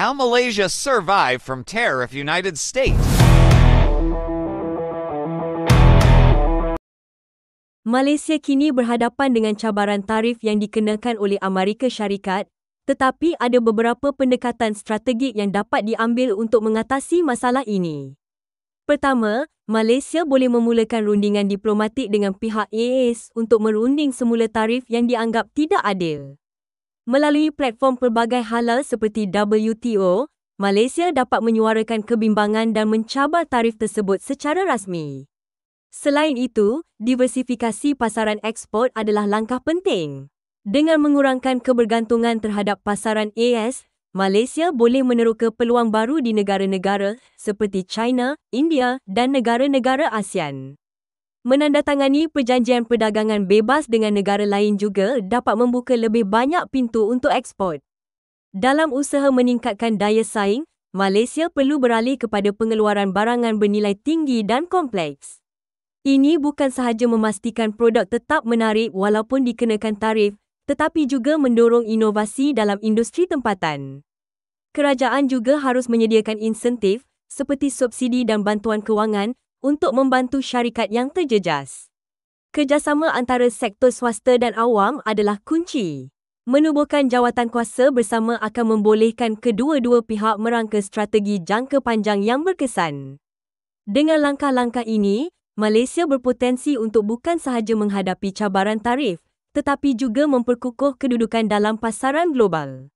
How Malaysia survive from tariff United States. Malaysia kini berhadapan dengan cabaran tarif yang dikenakan oleh Amerika Syarikat, tetapi ada beberapa pendekatan strategik yang dapat diambil untuk mengatasi masalah ini. Pertama, Malaysia boleh memulakan rundingan diplomatik dengan pihak AS untuk merunding semula tarif yang dianggap tidak adil. Melalui platform pelbagai halal seperti WTO, Malaysia dapat menyuarakan kebimbangan dan mencabar tarif tersebut secara rasmi. Selain itu, diversifikasi pasaran ekspor adalah langkah penting. Dengan mengurangkan kebergantungan terhadap pasaran AS, Malaysia boleh meneroka peluang baru di negara-negara seperti China, India dan negara-negara ASEAN. Menandatangani perjanjian perdagangan bebas dengan negara lain juga dapat membuka lebih banyak pintu untuk ekspor. Dalam usaha meningkatkan daya saing, Malaysia perlu beralih kepada pengeluaran barangan bernilai tinggi dan kompleks. Ini bukan sahaja memastikan produk tetap menarik walaupun dikenakan tarif, tetapi juga mendorong inovasi dalam industri tempatan. Kerajaan juga harus menyediakan insentif seperti subsidi dan bantuan kewangan untuk membantu syarikat yang terjejas. Kerjasama antara sektor swasta dan awam adalah kunci. Menubuhkan jawatan kuasa bersama akan membolehkan kedua-dua pihak merangka strategi jangka panjang yang berkesan. Dengan langkah-langkah ini, Malaysia berpotensi untuk bukan sahaja menghadapi cabaran tarif, tetapi juga memperkukuh kedudukan dalam pasaran global.